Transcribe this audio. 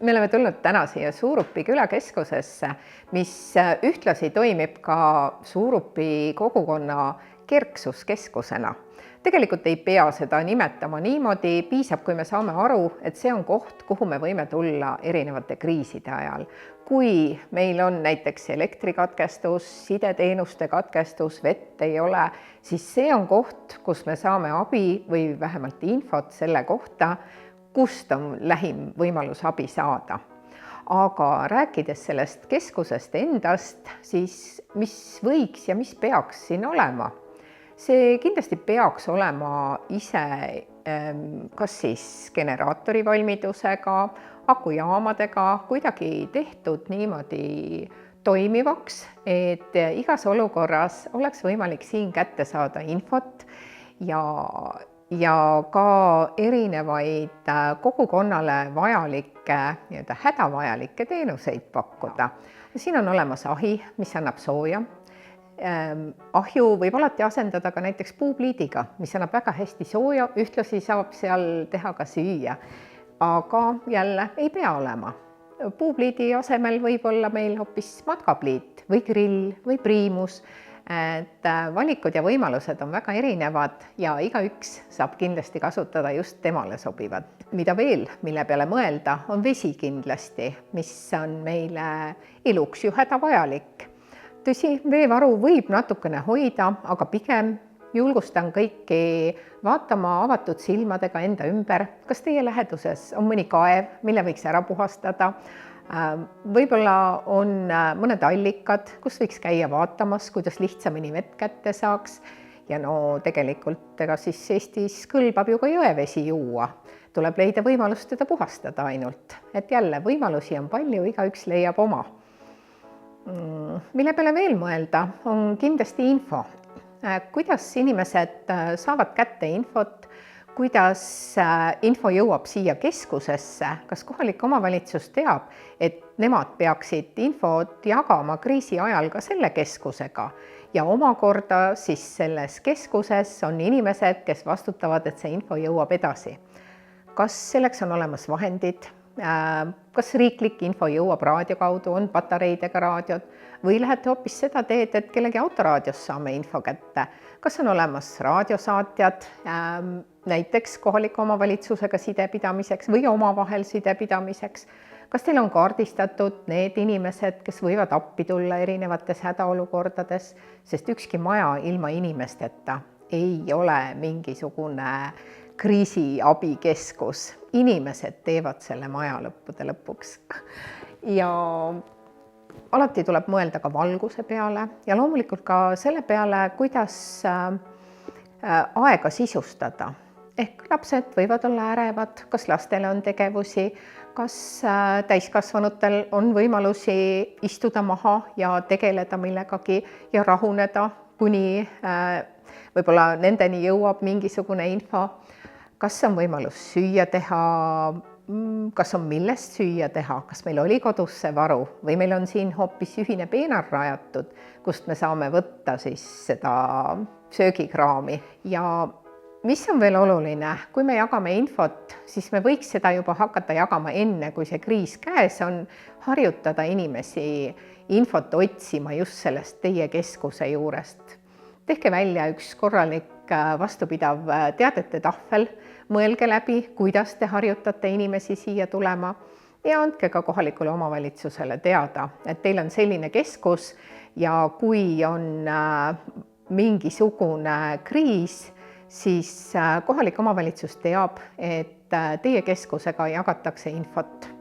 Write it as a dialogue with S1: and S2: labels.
S1: Me oleme tulnud täna siia Suurupi külakeskusesse, mis ühtlasi toimib ka Suurupi kogukonna kerksuskeskusena. Tegelikult ei pea seda nimetama niimoodi, piisab, kui me saame aru, et see on koht, kuhu me võime tulla erinevate kriiside ajal. Kui meil on näiteks elektrikatkestus, sideteenuste katkestus, vett ei ole, siis see on koht, kus me saame abi või vähemalt infot selle kohta, kust on lähim võimalus abi saada. Aga rääkides sellest keskusest endast, siis mis võiks ja mis peaks siin olema? See kindlasti peaks olema ise kas siis generaatori valmidusega, akujaamadega, kuidagi tehtud niimoodi toimivaks, et igas olukorras oleks võimalik siin kätte saada infot ja ka erinevaid kogukonnale vajalikke, hädavajalikke teenuseid pakkuda. Siin on olemas ahi, mis annab sooja. Ahju võib alati asendada ka näiteks puupliidiga, mis annab väga hästi sooja, ühtlasi saab seal teha ka süüa. Aga jälle ei pea olema. Puupliidi asemel võib olla meil hoopis matkapliit või grill või priimus. Et valikud ja võimalused on väga erinevad ja igaüks saab kindlasti kasutada just temale sobivad. Mida veel, mille peale mõelda, on vesi kindlasti, mis on meile eluks ju hädavajalik. Tõsi, veevaru võib natukene hoida, aga pigem julgustan kõiki vaatama avatud silmadega enda ümber, kas teie läheduses on mõni kaev, mille võiks ära puhastada. Võib-olla on mõned allikad, kus võiks käia vaatamas, kuidas lihtsamini vett kätte saaks. Ja no tegelikult ega siis Eestis kõlbab ju ka jõevesi juua. Tuleb leida võimalust teda puhastada ainult. Et jälle võimalusi on palju, igaüks leiab oma. Mille peale veel mõelda, on kindlasti info. Kuidas inimesed saavad kätte infot, kuidas info jõuab siia keskusesse, kas kohalik omavalitsus teab, et nemad peaksid infot jagama kriisi ajal ka selle keskusega ja omakorda siis selles keskuses on inimesed, kes vastutavad, et see info jõuab edasi. Kas selleks on olemas vahendid? Kas riiklik info jõuab raadio kaudu, on patareidega raadiod või lähete hoopis seda teed, et kellegi autoraadios saame info kätte? Kas on olemas raadiosaatjad näiteks kohaliku omavalitsusega sidepidamiseks või omavahel sidepidamiseks? Kas teil on kaardistatud need inimesed, kes võivad appi tulla erinevates hädaolukordades, sest ükski maja ilma inimesteta ei ole mingisugune kriisiabikeskus. Inimesed teevad selle maja lõppude lõpuks. Ja alati tuleb mõelda ka valguse peale ja loomulikult ka selle peale, kuidas aega sisustada. Ehk lapsed võivad olla ärevad, kas lastele on tegevusi, kas täiskasvanutel on võimalusi istuda maha ja tegeleda millegagi ja rahuneda, kuni võib-olla nendeni jõuab mingisugune info. Kas on võimalus süüa teha, kas on millest süüa teha, kas meil oli kodus see varu või meil on siin hoopis ühine peenar rajatud, kust me saame võtta siis seda söögikraami. Ja mis on veel oluline, kui me jagame infot, siis me võiks seda juba hakata jagama enne, kui see kriis käes on, harjutada inimesi infot otsima just sellest teie keskuse juurest. Tehke välja üks korralik vastupidav teadete tahvel, mõelge läbi, kuidas te harjutate inimesi siia tulema ja andke ka kohalikule omavalitsusele teada, et teil on selline keskus ja kui on mingisugune kriis, siis kohalik omavalitsus teab, et teie keskusega jagatakse infot.